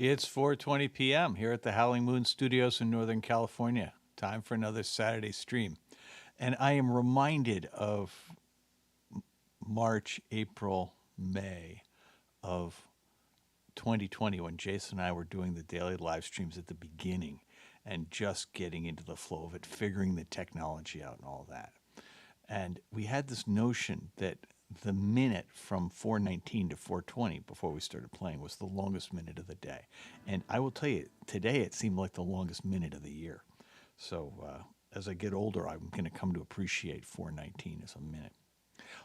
It's 4:20 p.m. here at the Howling Moon Studios in Northern California. Time for another Saturday stream. And I am reminded of March, April, May of 2020 when Jason and I were doing the daily live streams at the beginning and just getting into the flow of it, figuring the technology out and all that. And we had this notion that the minute from 4:19 to 4:20 before we started playing was the longest minute of the day. And I will tell you, today it seemed like the longest minute of the year. So as I get older, I'm going to come to appreciate 4:19 as a minute.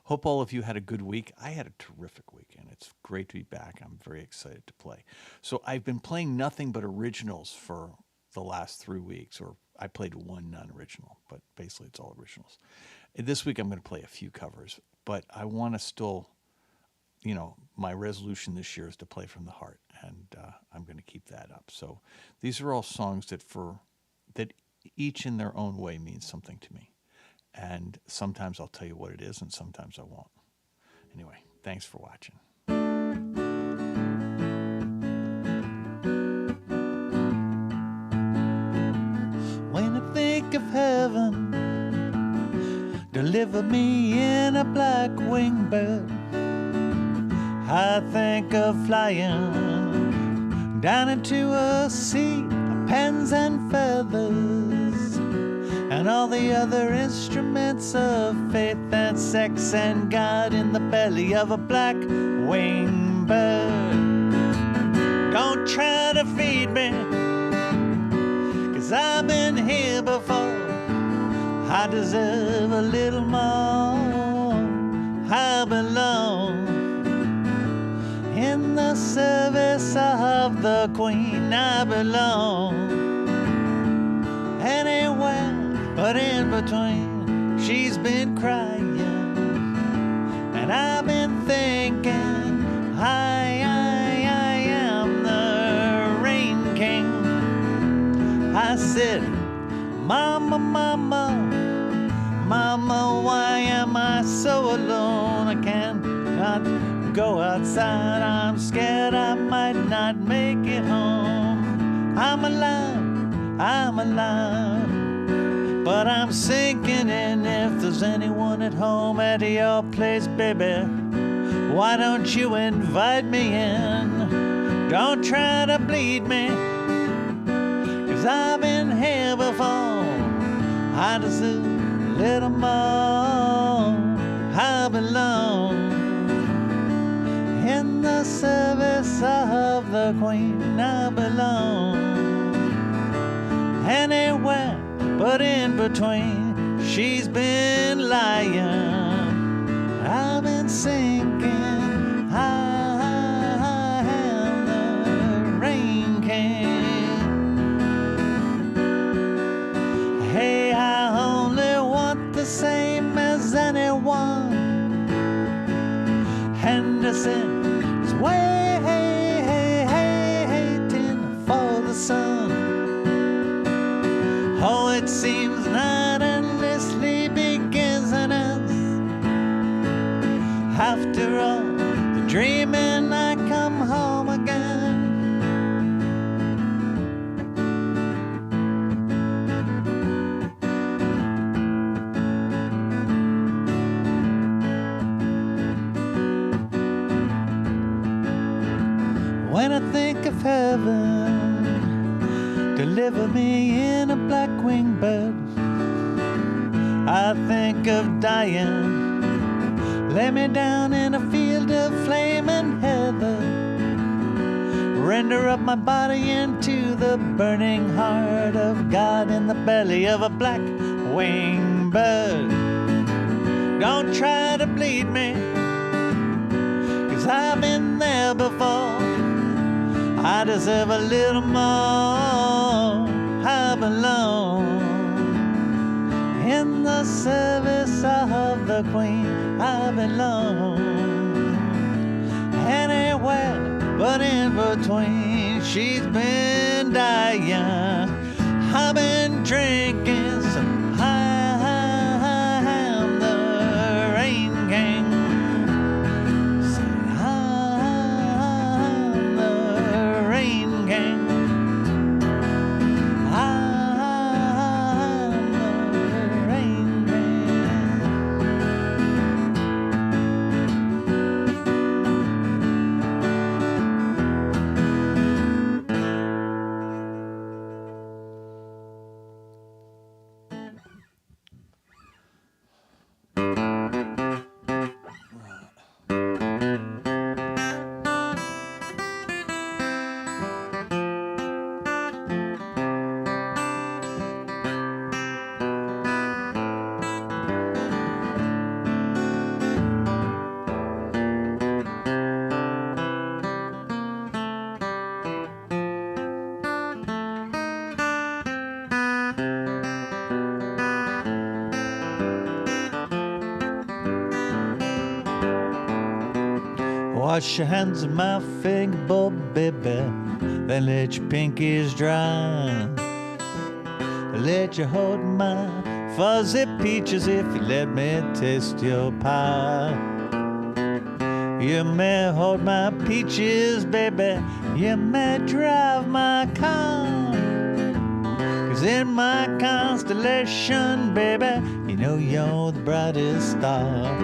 Hope all of you had a good week. I had a terrific weekend. It's great to be back. I'm very excited to play. So I've been playing nothing but originals for the last 3 weeks, or I played one non-original, but basically it's all originals. This week I'm going to play a few covers, but I want to still, my resolution this year is to play from the heart, and I'm going to keep that up. So these are all songs that each in their own way means something to me. And sometimes I'll tell you what it is, and sometimes I won't. Anyway, thanks for watching. When I think of heaven, deliver me in a black winged bird. I think of flying down into a sea of pens and feathers, and all the other instruments of faith and sex and God in the belly of a black winged bird. Don't try to feed me, 'cause I've been here before. I deserve a little more. I belong in the service of the Queen. I belong anywhere but in between. She's been crying, and I've been thinking, I am the Rain King. I said, Mama, Mama, Mama, why am I so alone? I cannot go outside. I'm scared I might not make it home. I'm alive, but I'm sinking in. If there's anyone at home at your place, baby, why don't you invite me in? Don't try to bleed me, 'cause I've been here before. I deserve a little more. I belong in the service of the Queen. I belong anywhere but in between. She's been lying, I've been sinking. I am the Rain King. Hey, I only want the same as anyone. Henderson is waiting for the sun. Oh, it seems not endlessly begins and ends. After all the dreaming, I come home again. When I think of heaven, deliver me in a black winged bird. I think of dying, lay me down in a field of flame and heather. Render up my body into the burning heart of God in the belly of a black winged bird. Don't try to bleed me, 'cause I've been there before. I deserve a little more. I belong in the service of the Queen. I belong anywhere but in between. She's been dying, I've been drinking some. I am the Rain King. Said, I am the Rain King. Wash your hands of my fingerboard, baby, then let your pinkies dry. Let you hold my fuzzy peaches if you let me taste your pie. You may hold my peaches, baby, you may drive my car. 'Cause in my constellation, baby, you know you're the brightest star.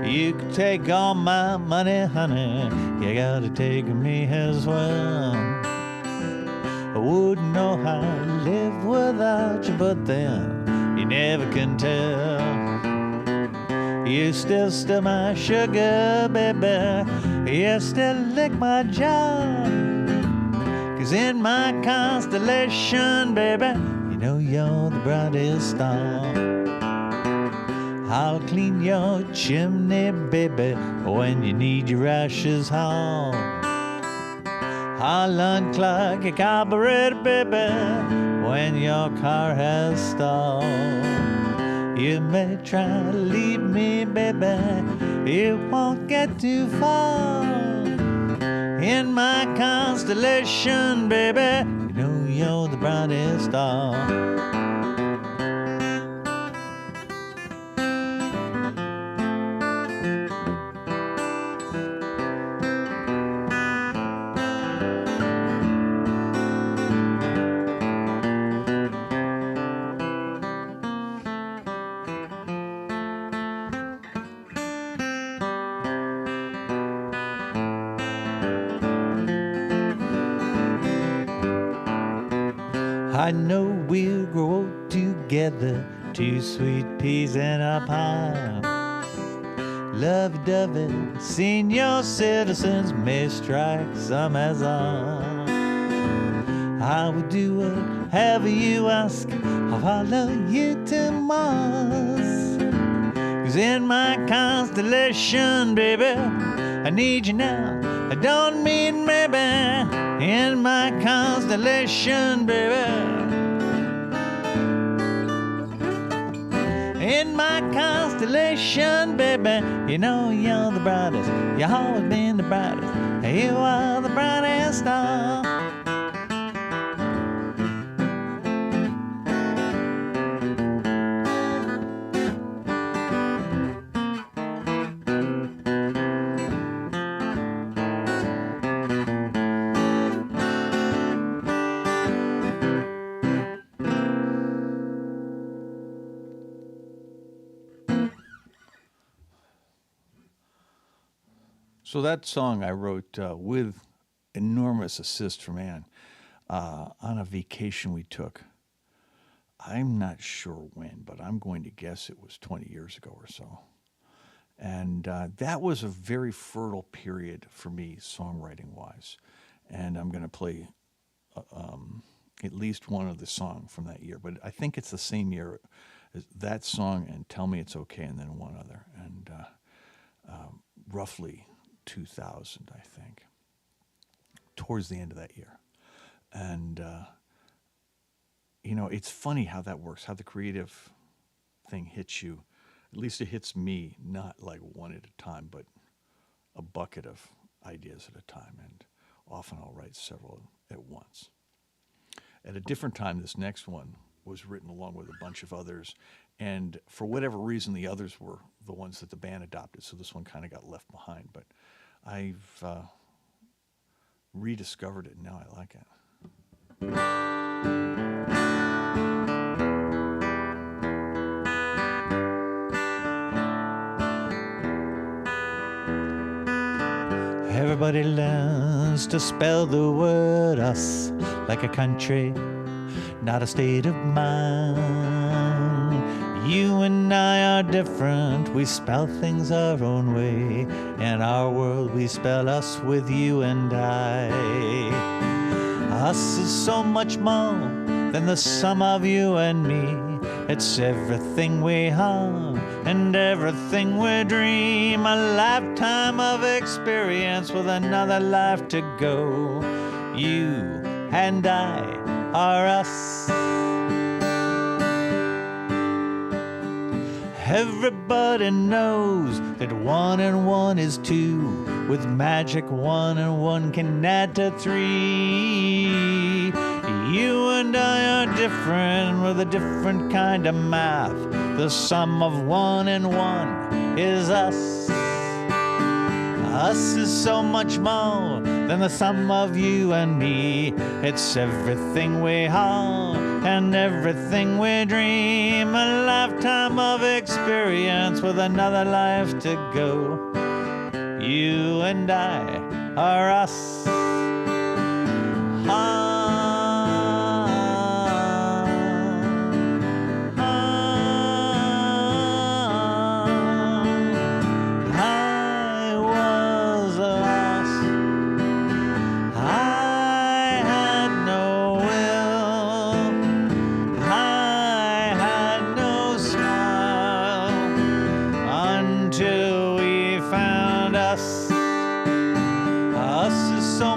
You can take all my money, honey, you gotta take me as well. I wouldn't know how to live without you, but then you never can tell. You still steal my sugar, baby, you still lick my jaw. 'Cause in my constellation, baby, you know you're the brightest star. I'll clean your chimney, baby, when you need your ashes hauled. I'll unclog your carburetor, baby, when your car has stalled. You may try to leave me, baby, it won't get too far. In my constellation, baby, you know you're the brightest star. I know we'll grow old together, two sweet peas in a pie. Lovey-dovey, senior citizens may strike some as I. I will do whatever you ask, I'll follow you to Mars. 'Cause in my constellation, baby, I need you now, I don't mean maybe. In my constellation, baby, in my constellation, baby, you know you're the brightest, you've always been the brightest, you are the brightest star. So that song I wrote with enormous assist from Ann on a vacation we took. I'm not sure when, but I'm going to guess it was 20 years ago or so. And that was a very fertile period for me, songwriting-wise. And I'm going to play at least one of the songs from that year. But I think it's the same year as that song and Tell Me It's Okay, and then one other. And roughly 2000, I think, towards the end of that year. And, you know, it's funny how that works, how the creative thing hits you. At least it hits me, not like one at a time, but a bucket of ideas at a time. And often I'll write several at once. At a different time, this next one was written along with a bunch of others. And for whatever reason, the others were the ones that the band adopted. So this one kind of got left behind. But I've rediscovered it, and now I like it. Everybody learns to spell the word us like a country, not a state of mind. You and I are different, we spell things our own way. In our world we spell us with you and I. Us is so much more than the sum of you and me. It's everything we are and everything we dream. A lifetime of experience with another life to go. You and I are us. Everybody knows that 1 and 1 is 2. With magic, 1 and 1 can add to 3. You and I are different with a different kind of math. The sum of 1 and 1 is us. Us is so much more than the sum of you and me. It's everything we are and everything we dream. A lifetime of experience with another life to go. You and I are us.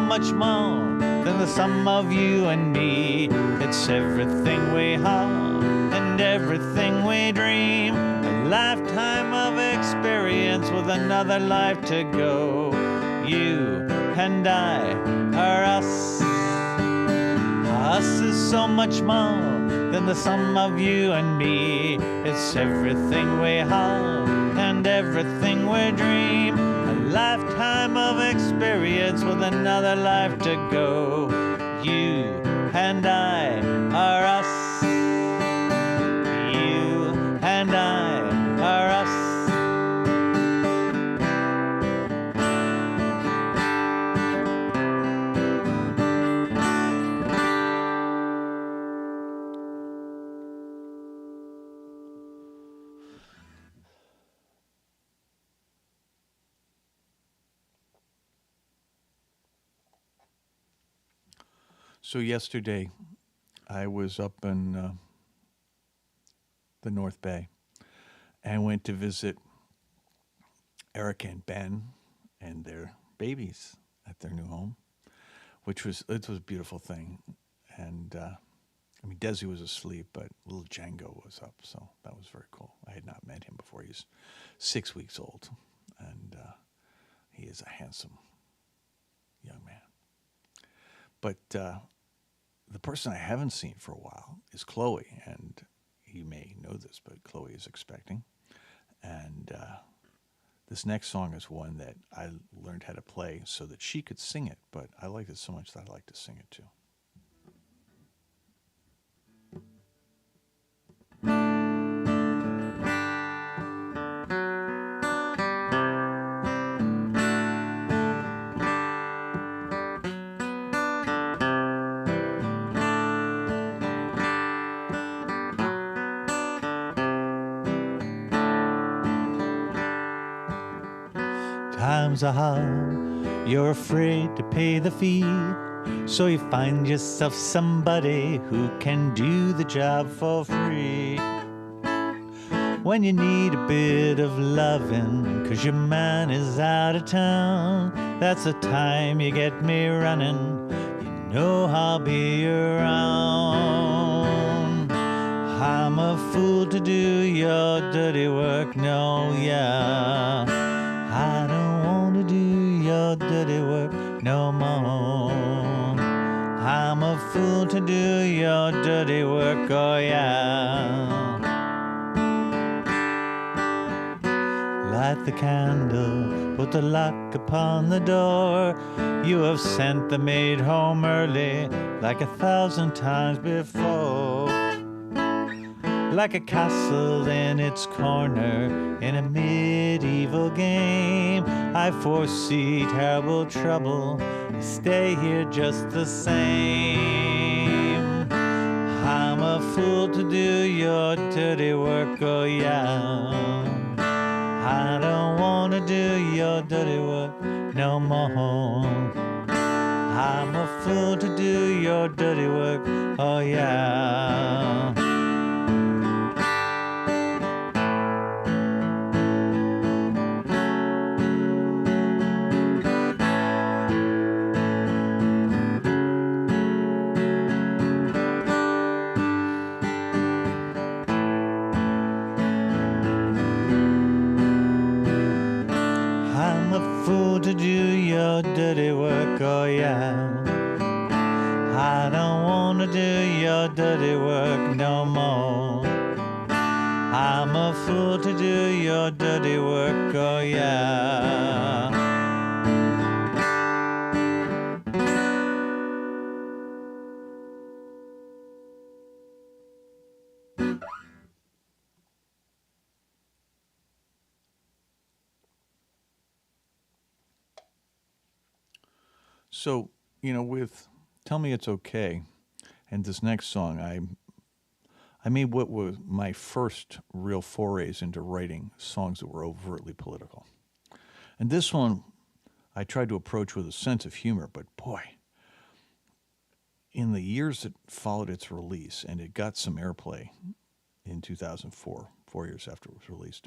Much more than the sum of you and me. It's everything we are and everything we dream. A lifetime of experience with another life to go. You and I are us. Us is so much more than the sum of you and me. It's everything we are and everything we dream. Lifetime of experience with another life to go. You and I are us. You and I are us. So yesterday, I was up in the North Bay and went to visit Erica and Ben and their babies at their new home, it was a beautiful thing. And I mean, Desi was asleep, but little Django was up, so that was very cool. I had not met him before. He's 6 weeks old, and he is a handsome young man. But the person I haven't seen for a while is Chloe, and you may know this, but Chloe is expecting. And this next song is one that I learned how to play so that she could sing it, but I liked it so much that I like to sing it too. Times are hard, you're afraid to pay the fee, so you find yourself somebody who can do the job for free. When you need a bit of loving, 'cause your man is out of town, that's the time you get me running, you know I'll be around. I'm a fool to do your dirty work, no, yeah. I don't want to do your dirty work no more. I'm a fool to do your dirty work, oh yeah. Light the candle, put the lock upon the door. You have sent the maid home early, like 1,000 times before. Like a castle in its corner in a medieval game, I foresee terrible trouble. Stay here just the same. I'm a fool to do your dirty work, oh yeah. I don't want to do your dirty work no more. I'm a fool to do your dirty work, oh yeah. oh yeah. I don't wanna do your dirty work no more. I'm a fool to do your dirty work, oh yeah. So, with Tell Me It's Okay and this next song, I made what was my first real forays into writing songs that were overtly political. And this one I tried to approach with a sense of humor, but boy, in the years that followed its release, and it got some airplay in 2004, 4 years after it was released.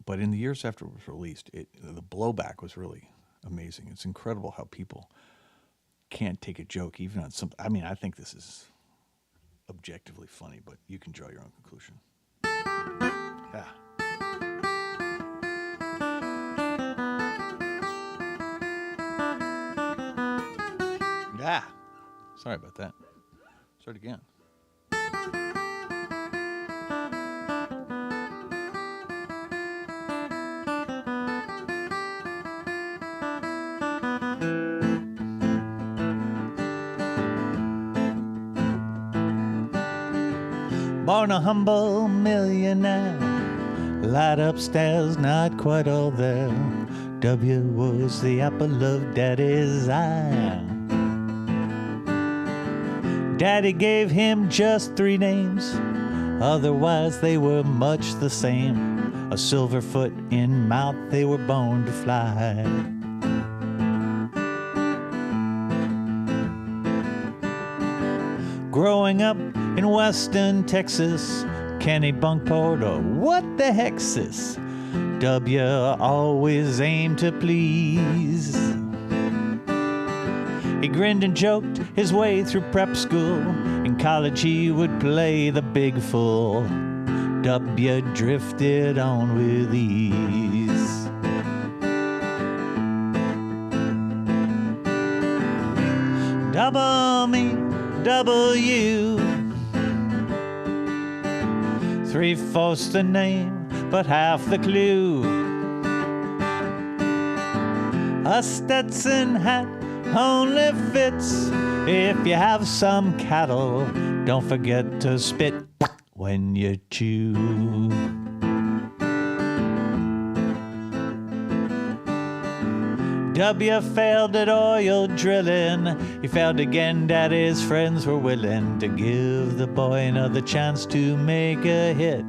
But in the years after it was released, the blowback was really amazing. It's incredible how people can't take a joke even on something. I mean, I think this is objectively funny, but you can draw your own conclusion. Yeah. Yeah. Sorry about that. Start again. Born a humble millionaire, light upstairs, not quite all there. W was the apple of Daddy's eye. Daddy gave him just 3 names, otherwise they were much the same. A silver foot in mouth, they were born to fly. Growing up in western Texas, Kenny Bunkport, or what the heck's this? W always aimed to please. He grinned and joked his way through prep school. In college he would play the big fool. W drifted on with ease. Double me, W. 3/4 the name, but half the clue. A Stetson hat only fits if you have some cattle. Don't forget to spit when you chew. W failed at oil drilling. He failed again, Daddy's friends were willing to give the boy another chance to make a hit.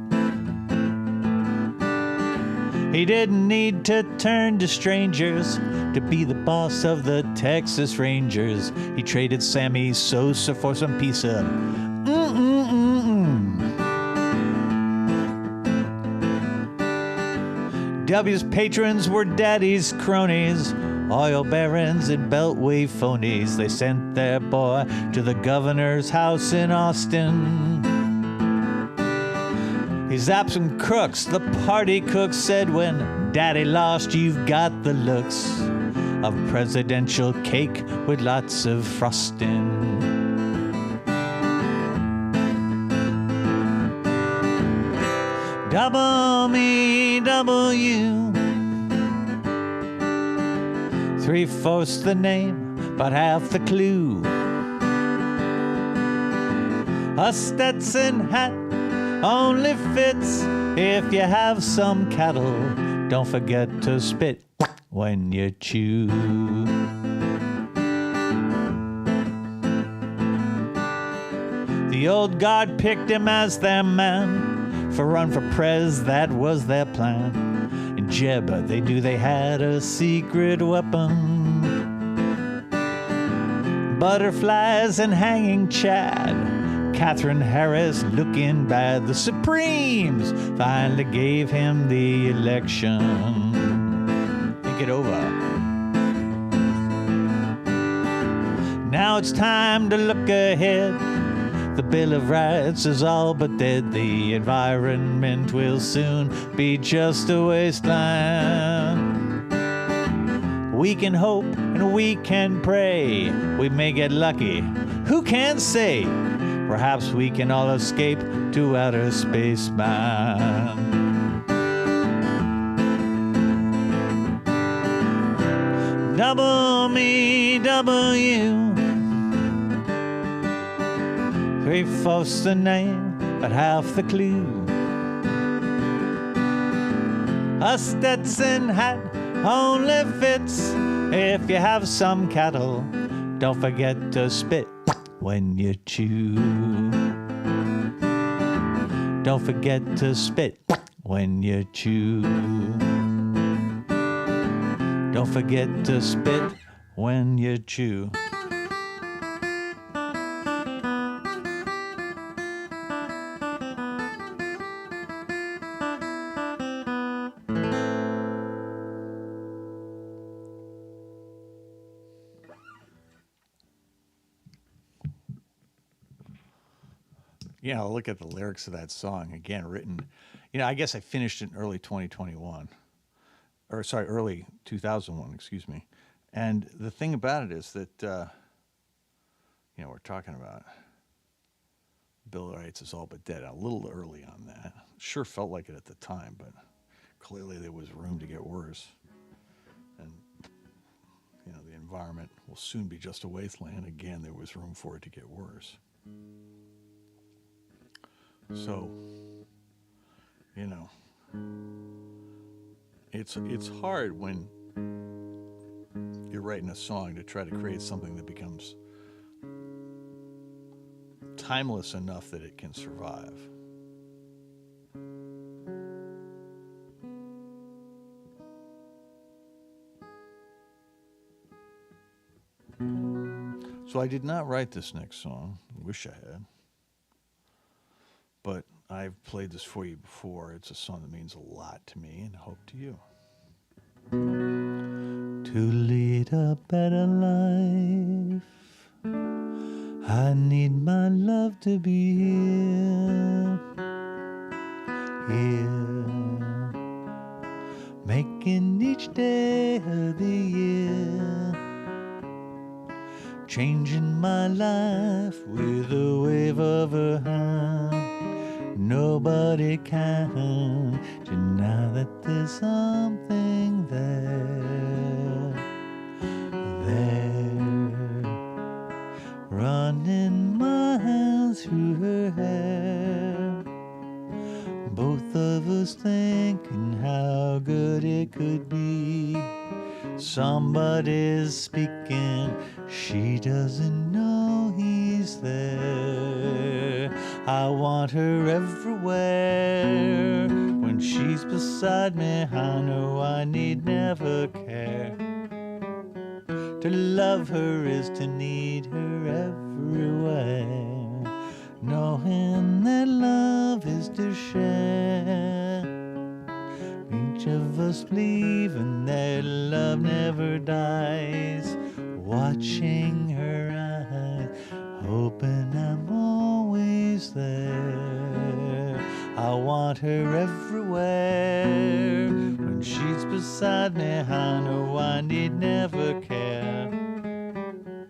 He didn't need to turn to strangers to be the boss of the Texas Rangers. He traded Sammy Sosa for some pizza. W's patrons were Daddy's cronies, oil barons and beltway phonies. They sent their boy to the governor's house in Austin. He zapped some crooks, the party cook said when Daddy lost, you've got the looks of presidential cake with lots of frosting. Double me, W. 3/4 the name, but half the clue. A Stetson hat only fits if you have some cattle. Don't forget to spit when you chew. The old guard picked him as their man. For run for prez, that was their plan. In Jeb, they knew they had a secret weapon. Butterflies and hanging Chad. Catherine Harris looking bad. The Supremes finally gave him the election. Think it over. Now it's time to look ahead. The Bill of Rights is all but dead. The environment will soon be just a wasteland. We can hope and we can pray. We may get lucky. Who can say? Perhaps we can all escape to outer space, man. Double me, double you. 3/4 the name, but half the clue. A Stetson hat only fits if you have some cattle. Don't forget to spit when you chew. Don't forget to spit when you chew. Don't forget to spit when you chew. Yeah, I'll look at the lyrics of that song again, written. I guess I finished it in early 2021. Or sorry, early 2001, excuse me. And the thing about it is that, we're talking about Bill of Rights is all but dead. A little early on that. Sure felt like it at the time, but clearly there was room to get worse. And, the environment will soon be just a wasteland. Again, there was room for it to get worse. So, it's hard when you're writing a song to try to create something that becomes timeless enough that it can survive. So I did not write this next song. I wish I had. But I've played this for you before. It's a song that means a lot to me and I hope to you. To lead a better life, I need my love to be here, making each day of the year, changing my life with a wave of her hand. Nobody can deny that there's something there, running my hands through her hair. Both of us thinking how good it could be. Somebody's speaking, she doesn't know he's there. I want her everywhere. When she's beside me, I know I need never care. To love her is to need her everywhere. Knowing that love is to share. Each of us believing that love never dies. Watching her eyes, hoping I'm always there. I want her everywhere. When she's beside me, I know I need never care.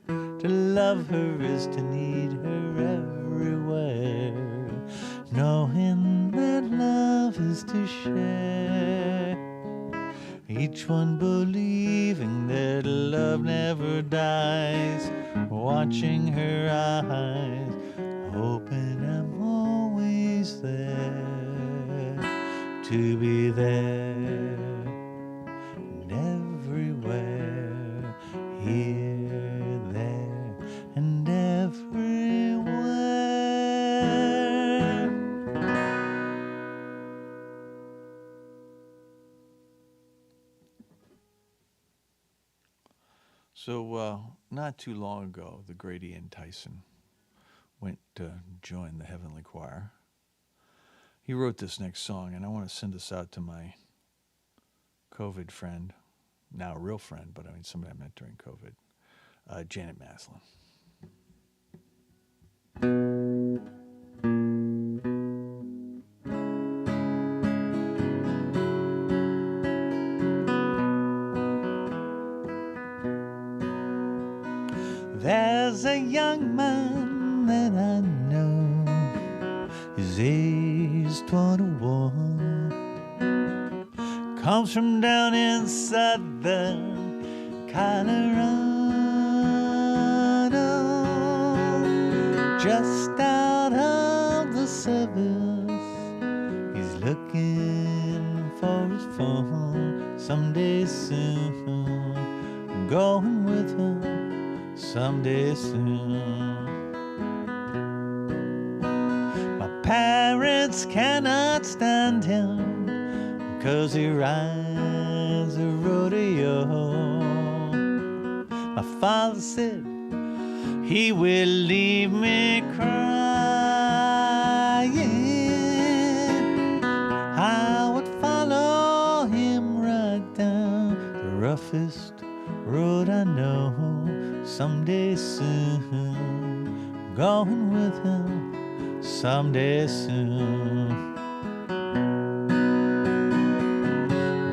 To love her is to need her everywhere. Knowing that love is to share. Each one believing that love never dies. Watching her eyes, hoping I'm always there. To be there and everywhere. Here, there, and everywhere. So, not too long ago, the great Ian Tyson went to join the Heavenly Choir. He wrote this next song, and I want to send this out to my COVID friend, now a real friend, but I mean somebody I met during COVID, Janet Maslin. There's a young man that I know, his age 21, comes from down in southern Colorado, just out of the service. He's looking for his phone. Someday soon, I'm going with him. Someday soon. My parents cannot stand him 'cause he rides a rodeo. My father said he will leave me crying. I would follow him right down the roughest road I know. Someday soon, going with him. Someday soon.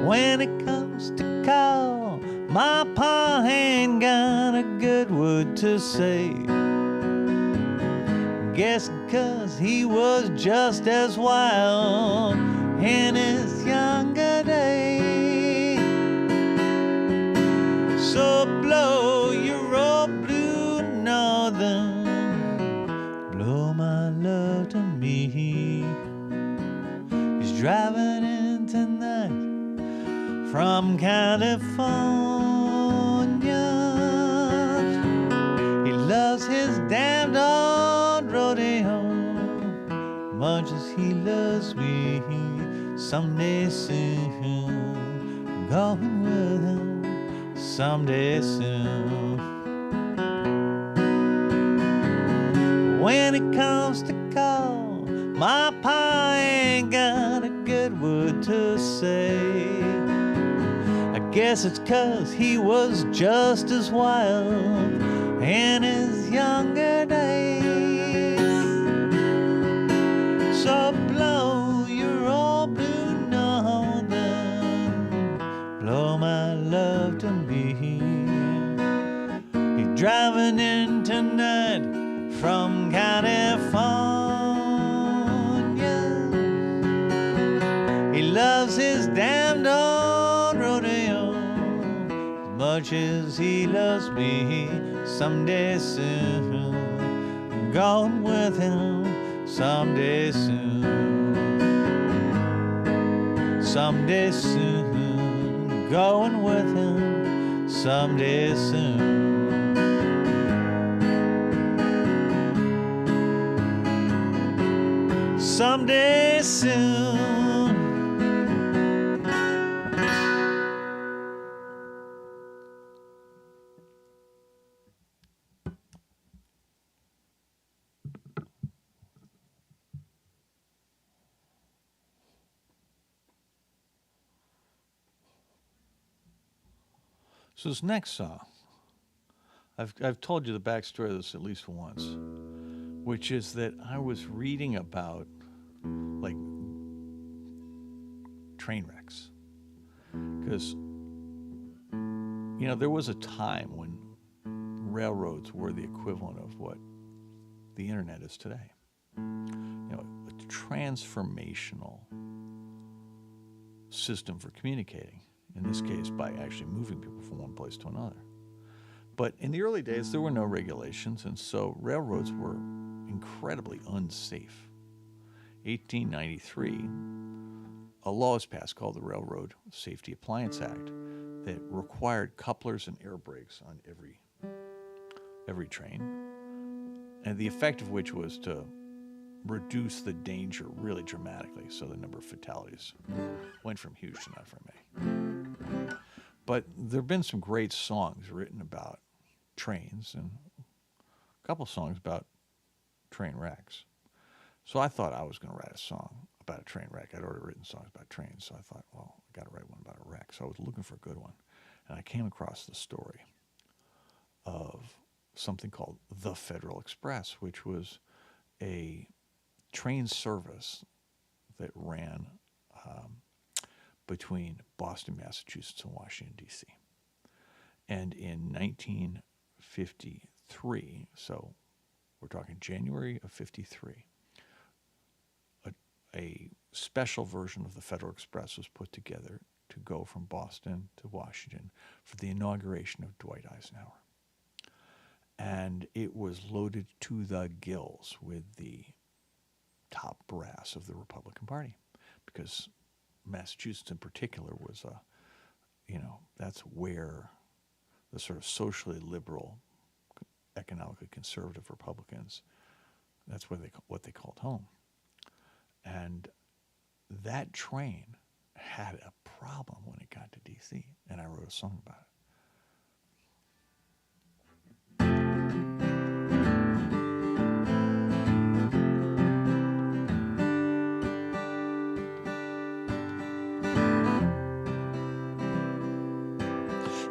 When it comes to call, my pa ain't got a good word to say. Guess 'cause he was just as wild in his younger days. So blow your old blue northern, blow my love to me. He's driving in tonight from California. He loves his damned old rodeo much as he loves me. Someday soon, I'm going with him. Someday soon. When it comes to call, my pa ain't got a good word to say. I guess it's 'cause he was just as wild in his younger days. So blow your old blue northern, blow my love to me. He's driving in tonight from California. He loves his damned old rodeo as much as he loves me. Someday soon, I'm going with him. Someday soon. Someday soon, going with him. Someday soon. Someday soon. So this next song, I've told you the backstory of this at least once, which is that I was reading about like train wrecks, because there was a time when railroads were the equivalent of what the internet is today. A transformational system for communicating, in this case by actually moving people from one place to another. But in the early days, there were no regulations, and so railroads were incredibly unsafe. 1893, a law was passed called the Railroad Safety Appliance Act that required couplers and air brakes on every train, and the effect of which was to reduce the danger really dramatically, so the number of fatalities went from huge to not very many. But there have been some great songs written about trains and a couple songs about train wrecks. So I thought I was going to write a song about a train wreck. I'd already written songs about trains, so I thought, well, I got to write one about a wreck. So I was looking for a good one, and I came across the story of something called the Federal Express, which was a train service that ran between Boston, Massachusetts, and Washington, D.C. And in 1953, 53, so we're talking January of 53, a special version of the Federal Express was put together to go from Boston to Washington for the inauguration of Dwight Eisenhower. And it was loaded to the gills with the top brass of the Republican Party, because Massachusetts in particular was that's where the sort of socially liberal, economically conservative Republicans, that's what they called home. And that train had a problem when it got to D.C., and I wrote a song about it.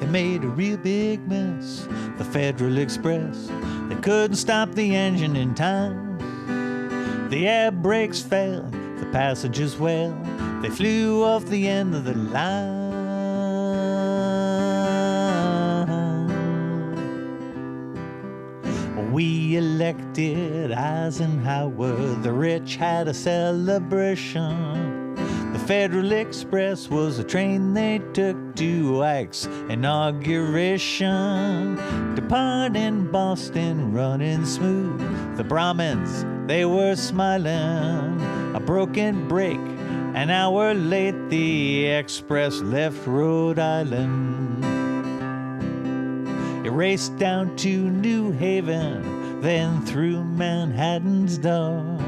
It made a real big mess, the Federal Express. They couldn't stop the engine in time. The air brakes failed, the passengers well, they flew off the end of the line. We elected Eisenhower, the rich had a celebration. The Federal Express was the train they took to Ike's inauguration. Departing Boston, running smooth, the Brahmins, they were smiling. A broken brake, an hour late, the express left Rhode Island. It raced down to New Haven, then through Manhattan's door.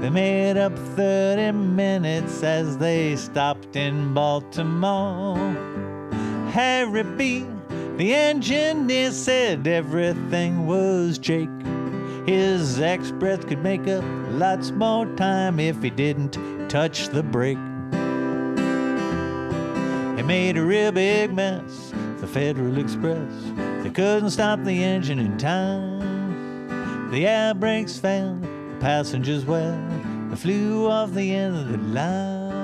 They made up 30 minutes as they stopped in Baltimore. Harry B., the engineer, said everything was Jake. His express could make up lots more time if he didn't touch the brake. It made a real big mess, the Federal Express. They couldn't stop the engine in time. The air brakes failed, the passengers well, they flew off the end of the line.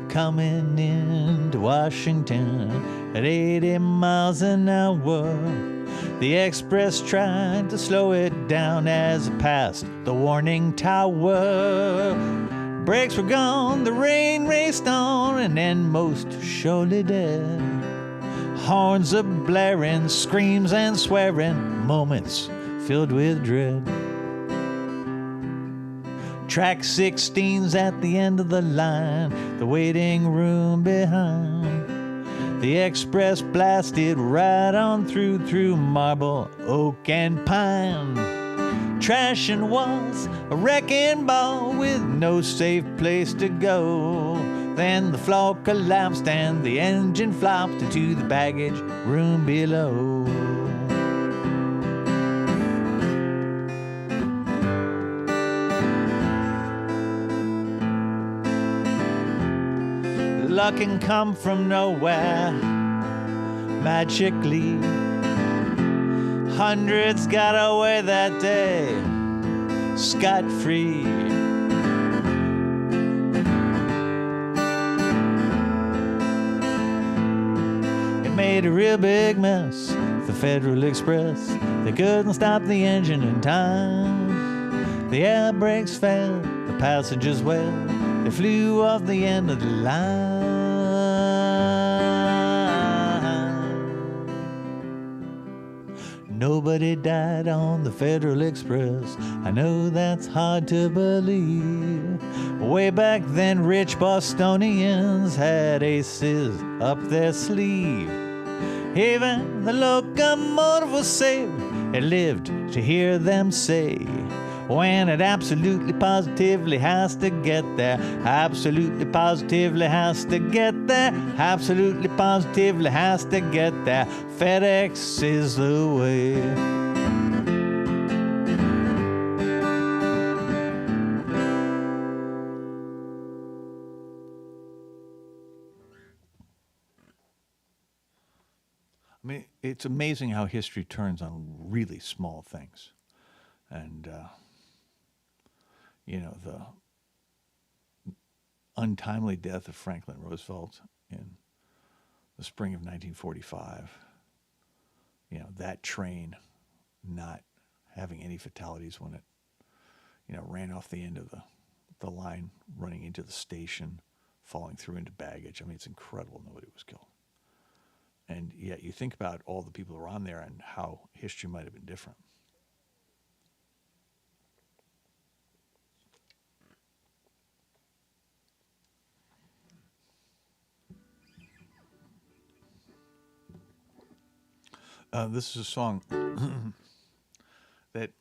Coming into Washington at 80 miles an hour, the express tried to slow it down as it passed the warning tower. Brakes were gone, the rain raced on, and then most surely dead. Horns a blaring, screams and swearing, moments filled with dread. Track 16's at the end of the line, the waiting room behind. The express blasted right on through marble, oak and pine. Trash and walls, a wrecking ball with no safe place to go. Then the floor collapsed and the engine flopped into the baggage room below. Luck can come from nowhere, magically. Hundreds got away that day, scot-free. It made a real big mess, the Federal Express. They couldn't stop the engine in time. The air brakes failed, the passengers well, they flew off the end of the line. Nobody died on the Federal Express. I know that's hard to believe. Way back then, rich Bostonians had aces up their sleeve. Even the locomotive was saved. It lived to hear them say, when it absolutely positively has to get there, absolutely positively has to get there, absolutely positively has to get there, FedEx is the way. I mean, it's amazing how history turns on really small things. And, the untimely death of Franklin Roosevelt in the spring of 1945, that train not having any fatalities when it, ran off the end of the line, running into the station, falling through into baggage. I mean, it's incredible nobody was killed. And yet you think about all the people who were on there and how history might have been different. This is a song that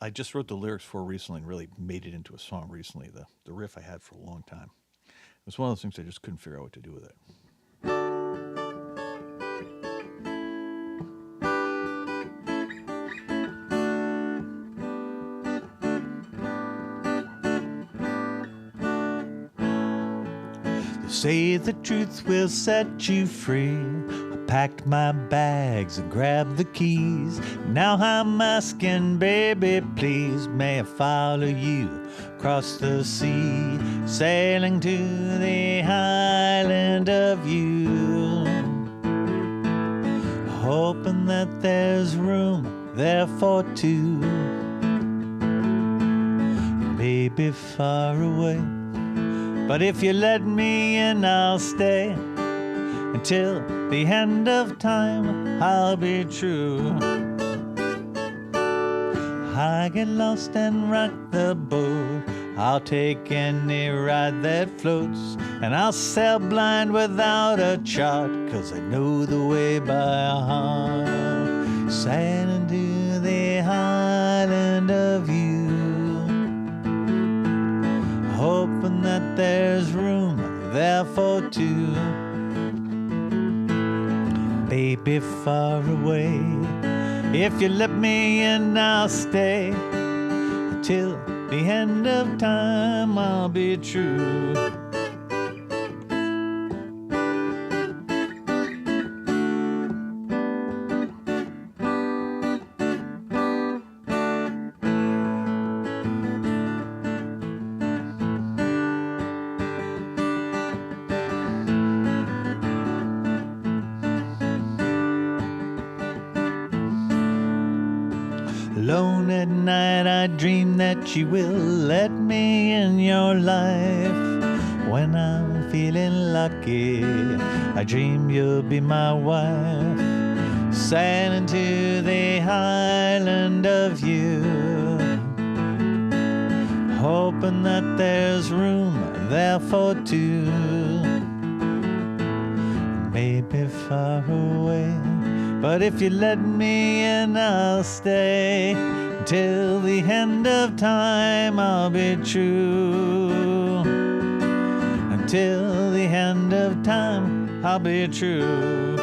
I just wrote the lyrics for recently and really made it into a song recently. The riff I had for a long time. It was one of those things I just couldn't figure out what to do with it. Say the truth will set you free. I packed my bags and grabbed the keys. Now I'm asking, baby, please, may I follow you across the sea, sailing to the island of you, hoping that there's room there for two, maybe far away. But if you let me in, I'll stay until the end of time. I'll be true. I get lost and rock the boat. I'll take any ride that floats, and I'll sail blind without a chart, 'cause I know the way by heart. Sailing to the island of you, hoping that there's room there for two, baby, far away. If you let me in, I'll stay till the end of time. I'll be true. Alone at night, I dream that you will let me in your life. When I'm feeling lucky, I dream you'll be my wife. Sailing to the island of you, hoping that there's room there for two, maybe far away. But if you let me in, I'll stay till the end of time. I'll be true. Until the end of time, I'll be true.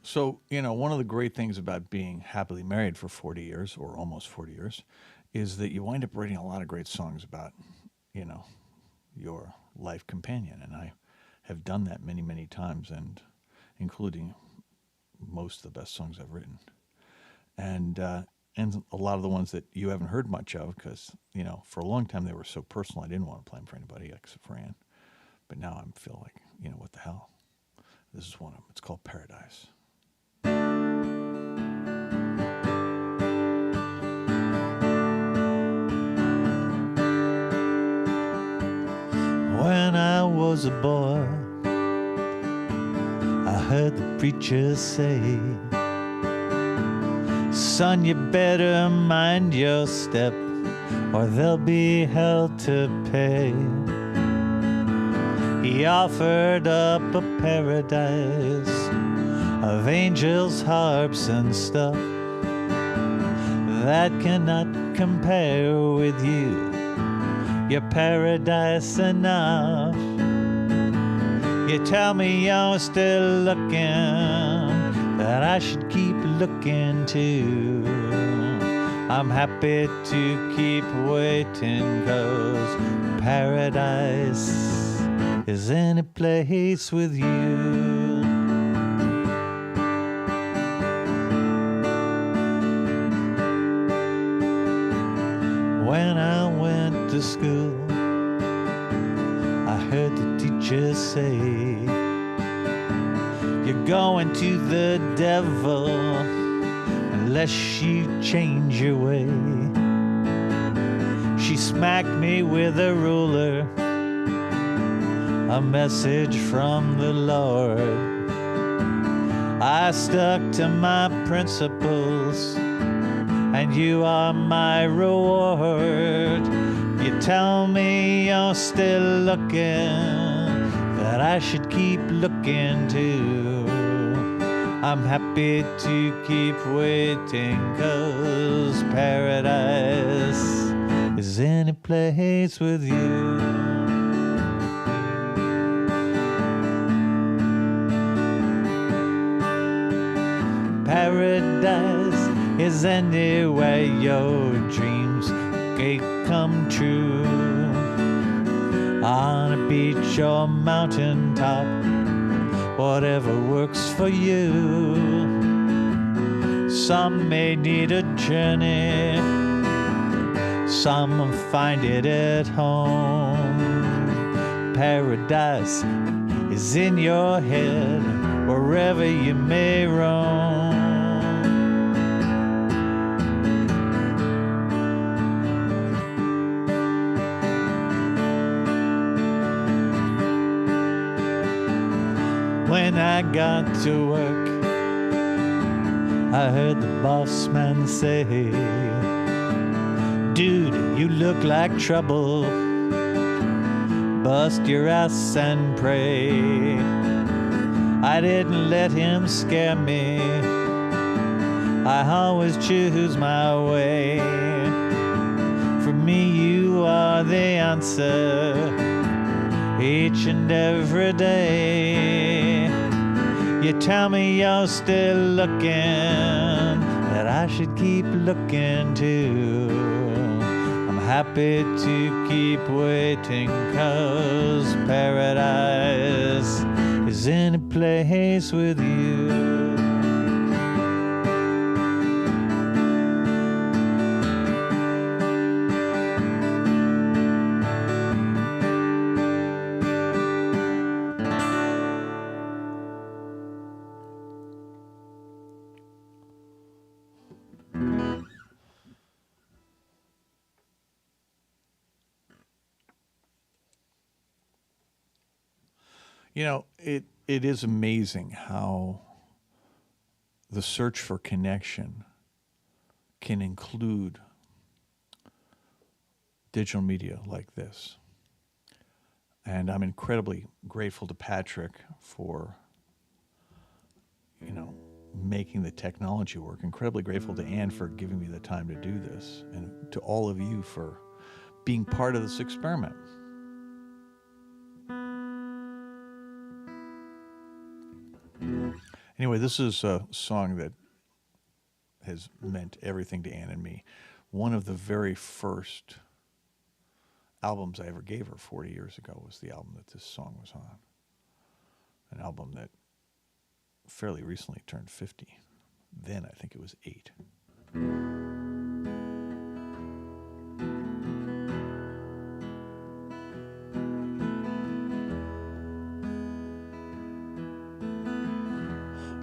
So, one of the great things about being happily married for 40 years, or almost 40 years, is that you wind up writing a lot of great songs about, your life companion. And I have done that many, many times, and including most of the best songs I've written. And a lot of the ones that you haven't heard much of, because, for a long time they were so personal, I didn't want to play them for anybody except for Ann. But now I feel like, what the hell? This is one of them. It's called Paradise. When I was a boy, I heard the preacher say, son, you better mind your step, or there'll be hell to pay. He offered up a paradise of angels, harps, and stuff that cannot compare with you. Your paradise enough. You tell me you're still looking, that I should keep looking too. I'm happy to keep waiting, 'cause paradise is any place with you. When I went to school, I heard the teachers say, you're going to the devil unless you change your way. She smacked me with a ruler, a message from the Lord. I stuck to my principles, and you are my reward. You tell me you're still looking, that I should keep looking too. I'm happy to keep waiting, 'cause paradise is any place with you. Paradise is anywhere your dreams can come true. On a beach or mountaintop, whatever works for you. Some may need a journey, some find it at home. Paradise is in your head, wherever you may roam. When I got to work, I heard the boss man say, dude, you look like trouble. Bust your ass and pray. I didn't let him scare me. I always choose my way. For me, you are the answer each and every day. You tell me you're still looking, that I should keep looking too. I'm happy to keep waiting, 'cause paradise is any place with you. You know, it is amazing how the search for connection can include digital media like this. And I'm incredibly grateful to Patrick for, making the technology work. Incredibly grateful to Anne for giving me the time to do this, and to all of you for being part of this experiment. Anyway, this is a song that has meant everything to Anne and me. One of the very first albums I ever gave her 40 years ago was the album that this song was on. An album that fairly recently turned 50. Then I think it was 8.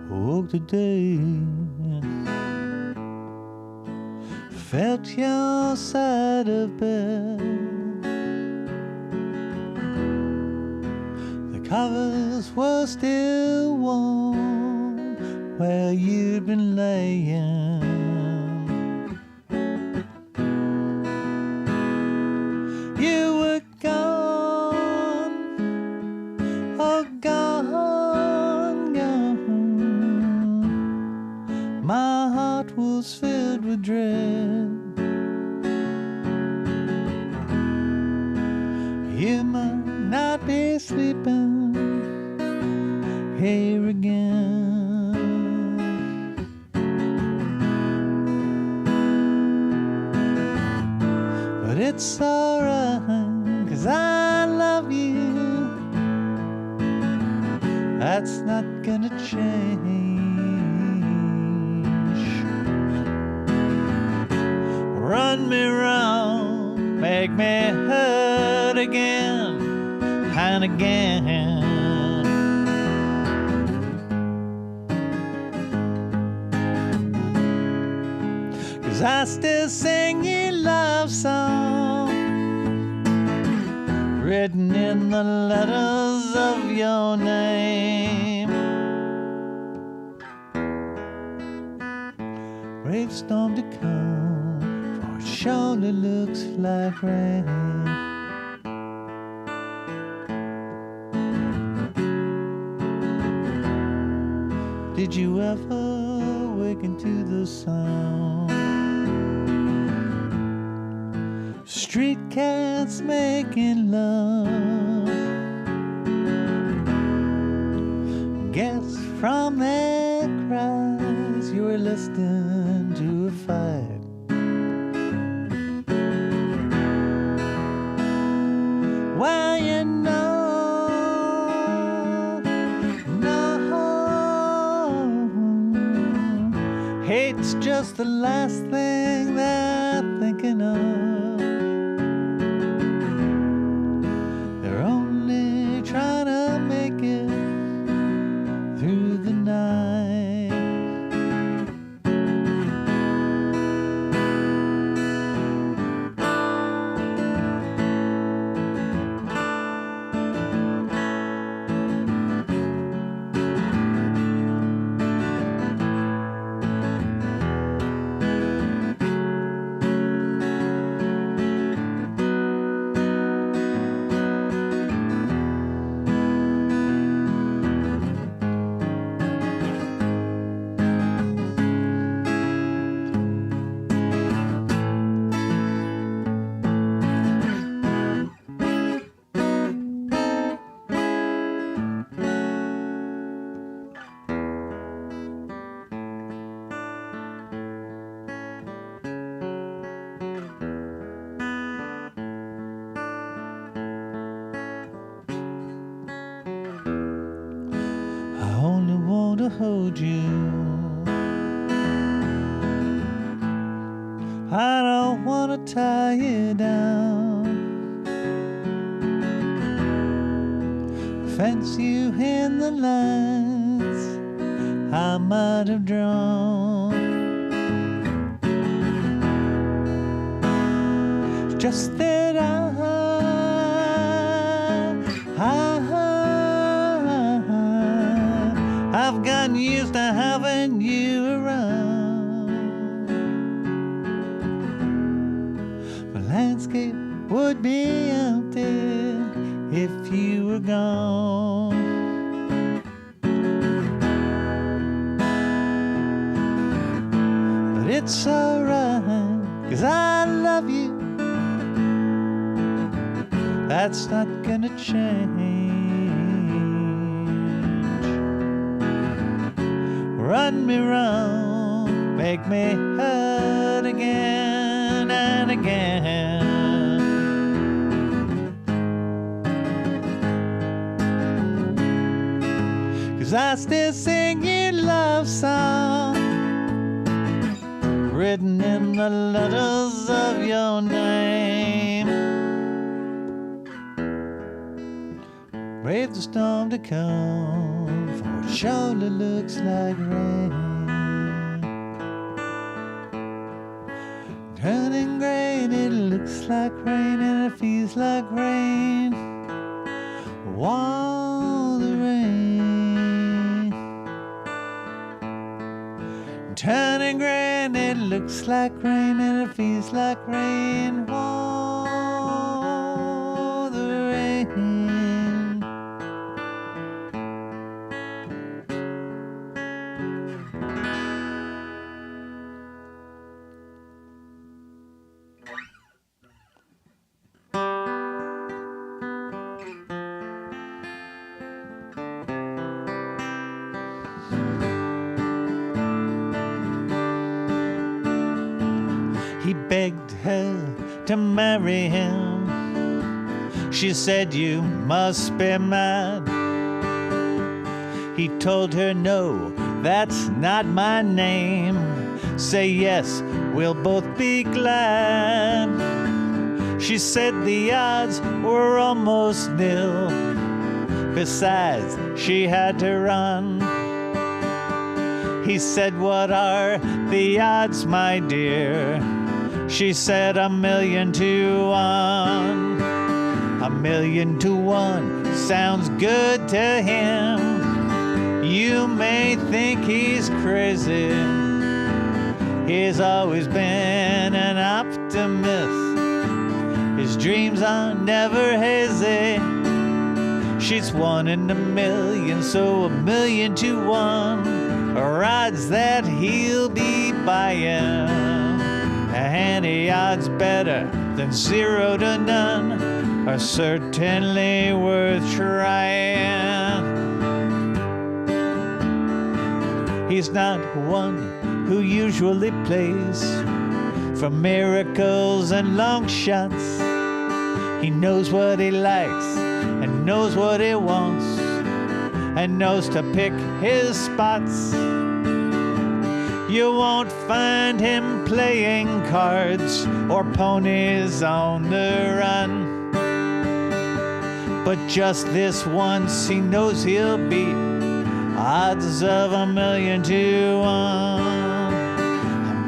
Woke today, felt your side of bed. The covers were still warm where you'd been laying. You were gone, oh gone, gone. My heart was filled with dread. You might not be sleeping here again. But it's alright, 'cause I love you that's not gonna change. Run me round, make me hurt again and again. 'Cause I still sing you love song, written in the letters of your name. Brave storm to come, for it surely looks like rain. Did you ever awaken to the sound? Street cats making love. Guess from their cries you were listening to a fight. Well, you know, hate's just the last thing they're thinking of. They're only trying to make it through the night. I only want to hold you. I don't want to tie you down. Fence you in the lines I might have drawn. It's just that I've gotten used to having you around. The landscape would be empty if you were gone. But it's alright, 'cause I love you. That's not gonna change. Run me round, make me hurt again and again. 'Cause I still sing you love song, written in the letters of your name. Brave the storm to come, for it surely looks like rain. Turning gray and it looks like rain and it feels like rain. Want the rain. Turning gray and it looks like rain and it feels like rain. Want the rain. He begged her to marry him. She said, "You must be mad." He told her, no, that's not my name. Say yes, we'll both be glad. She said the odds were almost nil. Besides, she had to run. He said, what are the odds, my dear? She said, 1,000,000 to 1. 1,000,000 to 1 sounds good to him. You may think he's crazy. He's always been an optimist. His dreams are never hazy. She's 1 in 1,000,000, so 1,000,000 to 1 are odds that he'll be buying. Any odds better than 0 to none are certainly worth trying. He's not one who usually plays for miracles and long shots. He knows what he likes and knows what he wants and knows to pick his spots. You won't find him playing cards or ponies on the run. But just this once he knows he'll beat odds of 1,000,000 to 1.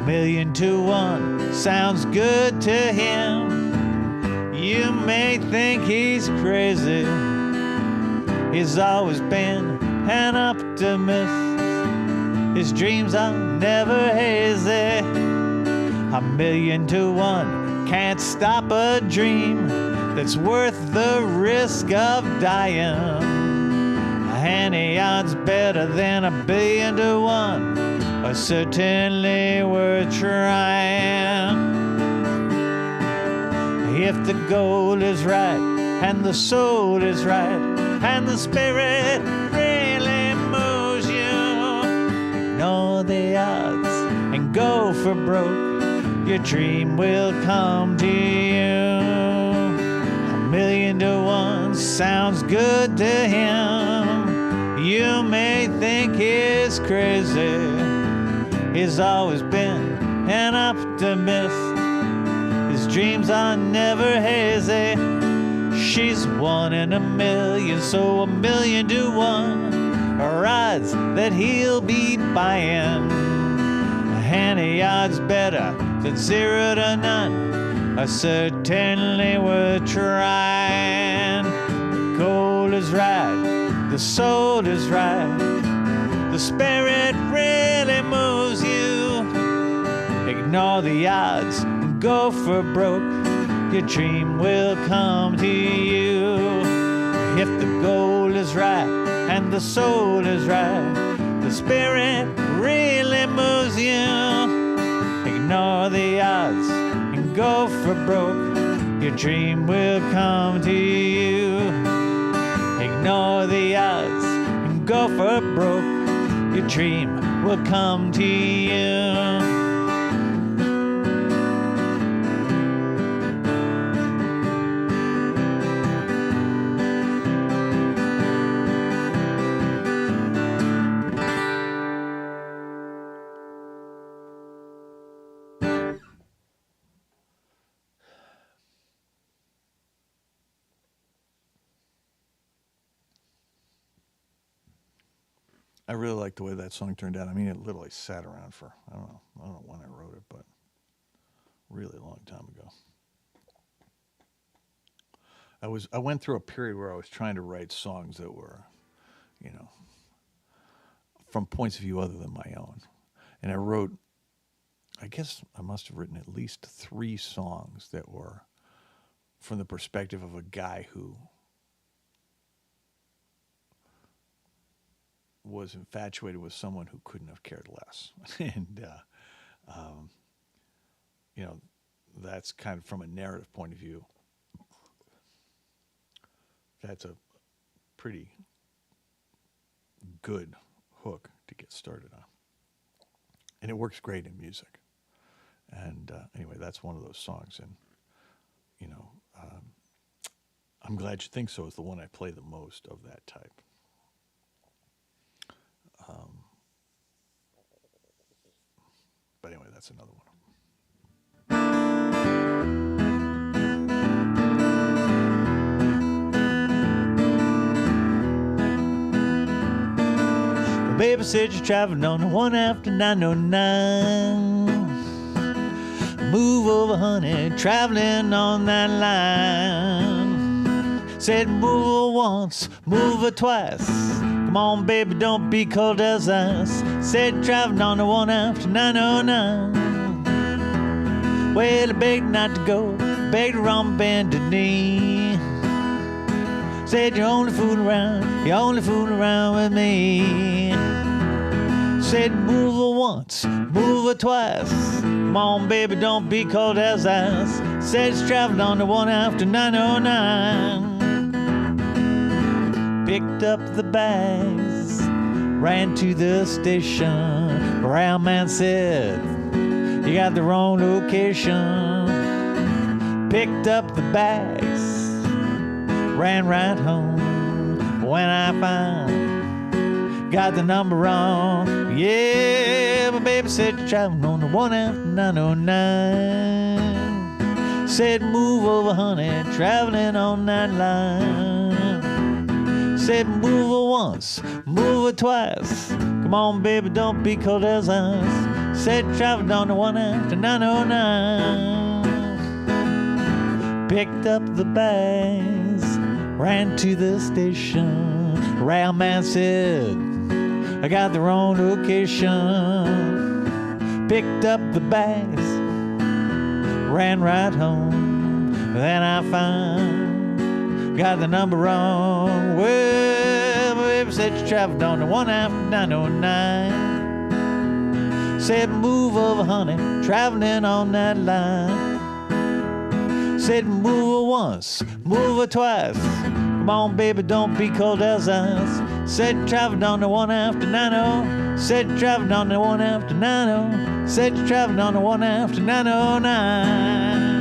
1,000,000 to 1 sounds good to him. You may think he's crazy. He's always been an optimist. His dreams are never hazy. 1,000,000 to 1 can't stop a dream that's worth the risk of dying. Any odds better than 1,000,000,000 to 1 are certainly worth trying. If the goal is right and the soul is right and the spirit really moves you, ignore the odds and go for broke. Your dream will come to you. 1,000,000 to 1 sounds good to him. You may think he's crazy. He's always been an optimist. His dreams are never hazy. She's 1 in 1,000,000, so 1,000,000 to 1 are odds that he'll be buying. Any odds better than 0 to none are certainly worth trying. The goal is right, the soul is right, the spirit really moves you. Ignore the odds and go for broke. Your dream will come to you. If the goal is right and the soul is right, the spirit really moves you. Ignore the odds and go for broke. Your dream will come to you. Ignore the odds and go for broke. Your dream will come to you. I really like the way that song turned out. I mean, it literally sat around for, I don't know when I wrote it, but really long time ago. I went through a period where I was trying to write songs that were, you know, from points of view other than my own. And I guess I must have written at least 3 songs that were from the perspective of a guy who was infatuated with someone who couldn't have cared less. And, that's kind of from a narrative point of view. That's a pretty good hook to get started on. And it works great in music. And anyway, that's one of those songs. And, I'm glad you think so. It's the one I play the most of that type. that's another one. Baby said you're traveling on the one after 909. Move over, honey, traveling on that line. Said move her once, move her twice. Come on, baby, don't be cold as ice. Said traveling on the one after 909. Well, I begged not to go, begged her on bended knee. Said you're only fooling around with me. Said move her once, move her twice. Come on, baby, don't be cold as ice. Said it's traveling on the one after 909. Picked up the bags, ran to the station. Brown man said, you got the wrong location. Picked up the bags, ran right home. When I found got the number wrong. Yeah, my baby said you're traveling on the one after 909. Said move over, honey, traveling on that line. Said move her once, move her twice. Come on, baby, don't be cold as ice. Said traveling on the one after 909. Picked up the bags, ran to the station. Round man said, I got the wrong location. Picked up the bags, ran right home. Then I found, got the number wrong. Well, my baby said you traveled on the one after 909. Said move over, honey, traveling on that line. Said move her once, move her twice. Come on, baby, don't be cold as ice. Said traveled on the one after 90. Said traveled on the one after 90. Said traveled on the one after 909.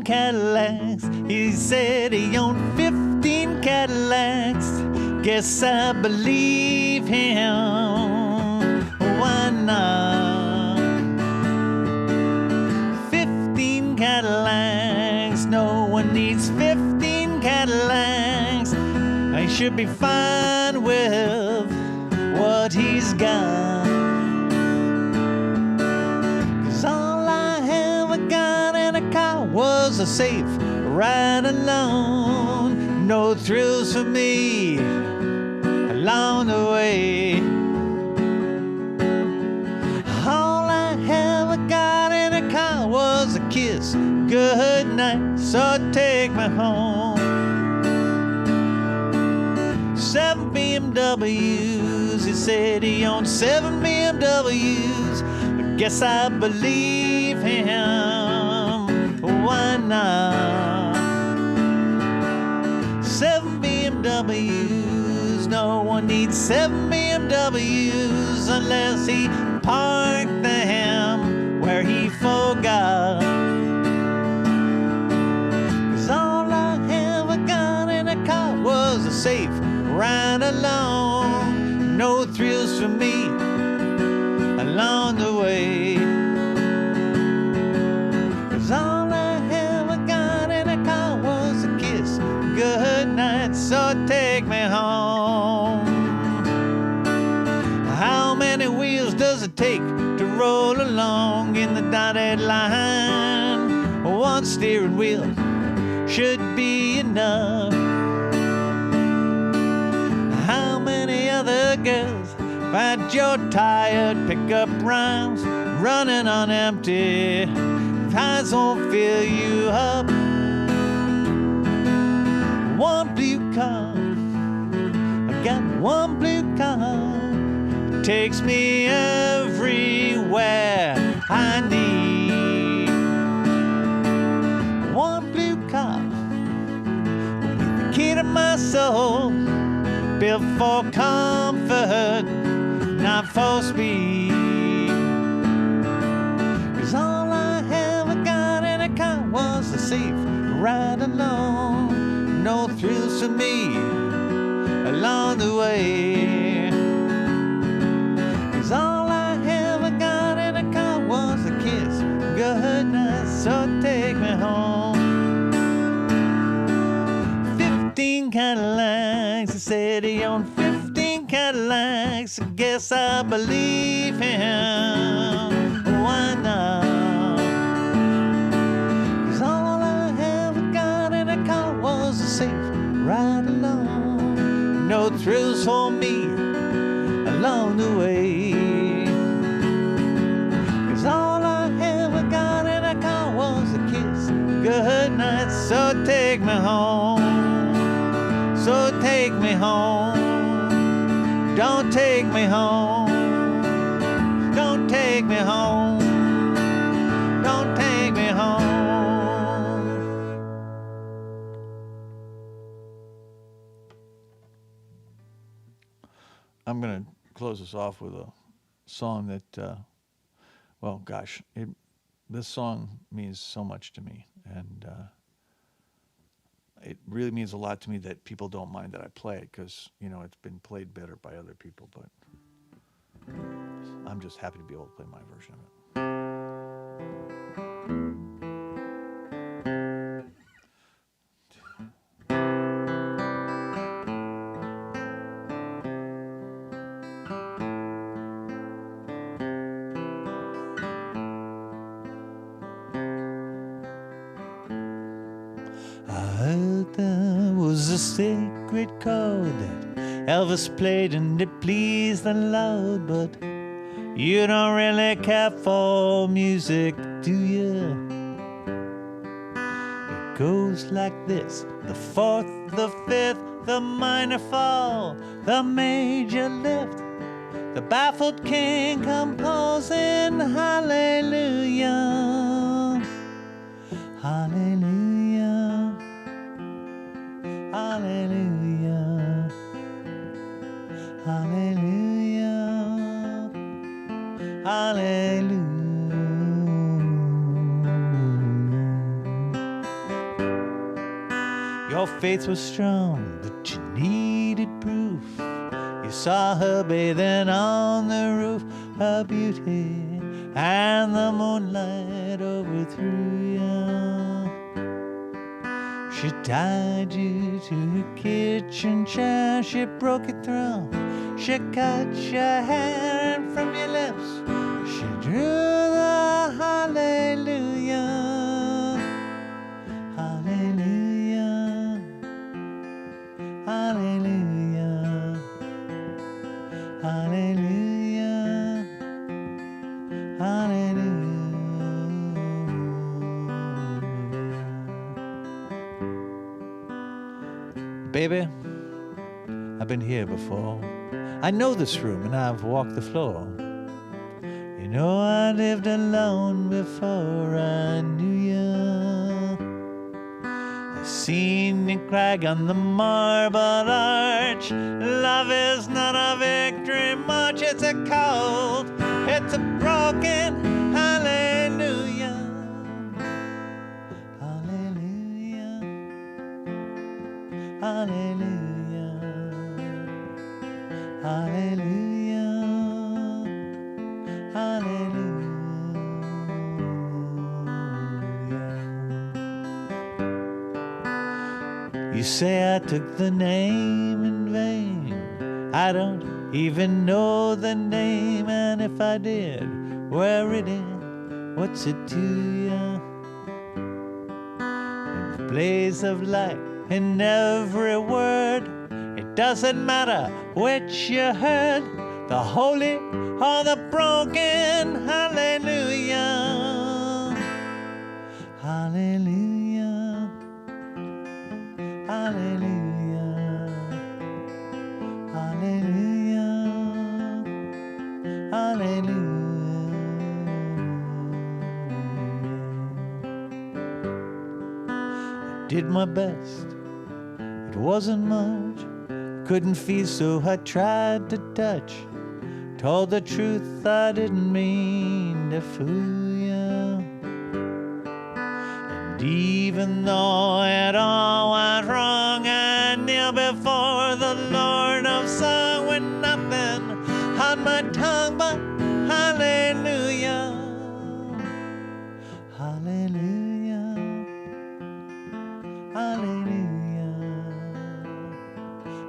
Cadillacs. He said he owned 15 Cadillacs. Guess I believe him. Why not? 15 Cadillacs. No one needs 15 Cadillacs. He should be fine with what he's got. 'Cause all I ever got in a car was a safe ride alone. No thrills for me along the way. All I ever got in a car was a kiss, good night, so take me home. 7 BMWs, he said he owned 7 BMWs. I guess I believe him. Why not? 7 BMWs. No one needs 7 BMWs unless he parked them where he forgot. 'Cause all I ever got in a car was a safe ride alone. No thrills for me along the way. 'Cause all I ever got in a car was a kiss, good night, so take me home. How many wheels does it take to roll along in the dotted line? One steering wheel should be enough. How many other girls find your tired pickup rhymes running on empty? Eyes won't fill you up. One blue car, I got one blue car. It takes me everywhere I need. One blue car, with the key to my soul, built for comfort, not for speed. 'Cause all I ever got in a car was a safe ride alone. No thrills for me along the way. 'Cause all I ever got in a car was a kiss. Good night, so take me home. 15 Cadillacs, he said he owned 15 Cadillacs. I guess I believe him. Why not? 'Cause all I ever got in a car was a safe ride alone. No thrills for me along the way. 'Cause all I ever got in a car was a kiss. Good night, so take me home. So take me home. Don't take me home. Don't take me home. Don't take me home. I'm going to close us off with a song that, well, gosh, this song means so much to me. And it really means a lot to me that people don't mind that I play it, because, you know, it's been played better by other people, but I'm just happy to be able to play my version of it. There was a sacred chord that Elvis played and it pleased the loud, but you don't really care for music, do you? It goes like this: the fourth, the fifth, the minor fall, the major lift, the baffled king composing hallelujah, hallelujah, hallelujah, hallelujah, hallelujah. Your faith was strong, but you needed proof. You saw her bathing on the roof, her beauty and the moonlight overthrew you. She tied you to her kitchen chair, she broke your throne, she cut your hair, and from your lips she drew the hallelujah, hallelujah, hallelujah, hallelujah, hallelujah. Baby, I've been here before. I know this room and I've walked the floor. You know I lived alone before I knew you. I've seen you crack on the marble arch. Love is not a victory march, it's a cold, it's a broken hallelujah, hallelujah, hallelujah, hallelujah, hallelujah. You say I took the name in vain. I don't even know the name, and if I did, where it is, what's it to you? In the blaze of light, in every word, it doesn't matter which you heard, the holy or the broken hallelujah, hallelujah, hallelujah, hallelujah, hallelujah. I did my best. It wasn't much, couldn't feel, so I tried to touch. Told the truth, I didn't mean to fool ya. And even though it all went wrong, I kneel before the Lord of Song with nothing on my tongue but hallelujah, hallelujah, hallelujah,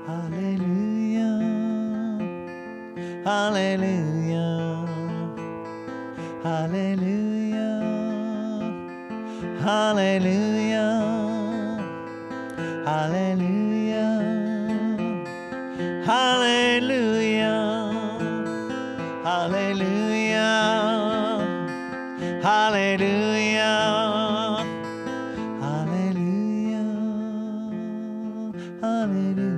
hallelujah, hallelujah, hallelujah, hallelujah, hallelujah, hallelujah, hallelujah, hallelujah, hallelujah, hallelujah.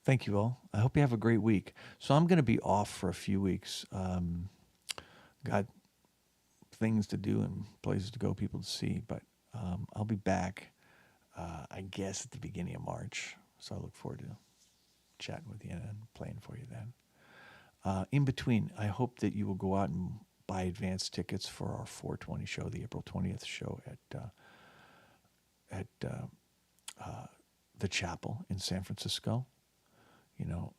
Thank you all. I hope you have a great week. So I'm going to be off for a few weeks. Got things to do and places to go, people to see, but I'll be back, I guess, at the beginning of March. So I look forward to chatting with you and playing for you then. In between, I hope that you will go out and buy advance tickets for our 420 show, the April 20th show at the Chapel in San Francisco. You know,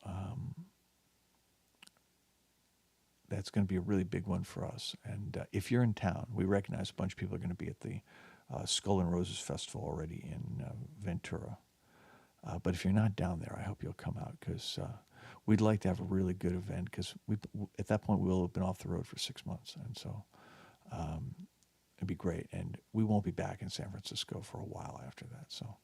that's going to be a really big one for us. And if you're in town, we recognize a bunch of people are going to be at the Skull and Roses Festival already in Ventura. But if you're not down there, I hope you'll come out because we'd like to have a really good event because at that point we'll have been off the road for 6 months. And so it'd be great. And we won't be back in San Francisco for a while after that. So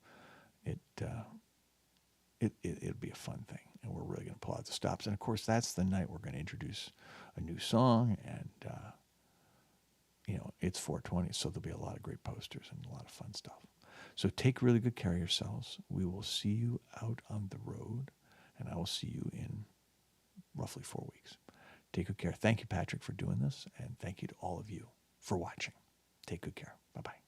it'll be a fun thing, and we're really going to pull out the stops. And of course, that's the night we're going to introduce a new song, and it's 420, so there'll be a lot of great posters and a lot of fun stuff. So take really good care of yourselves. We will see you out on the road, and I will see you in roughly 4 weeks. Take good care. Thank you, Patrick, for doing this, and thank you to all of you for watching. Take good care. Bye-bye.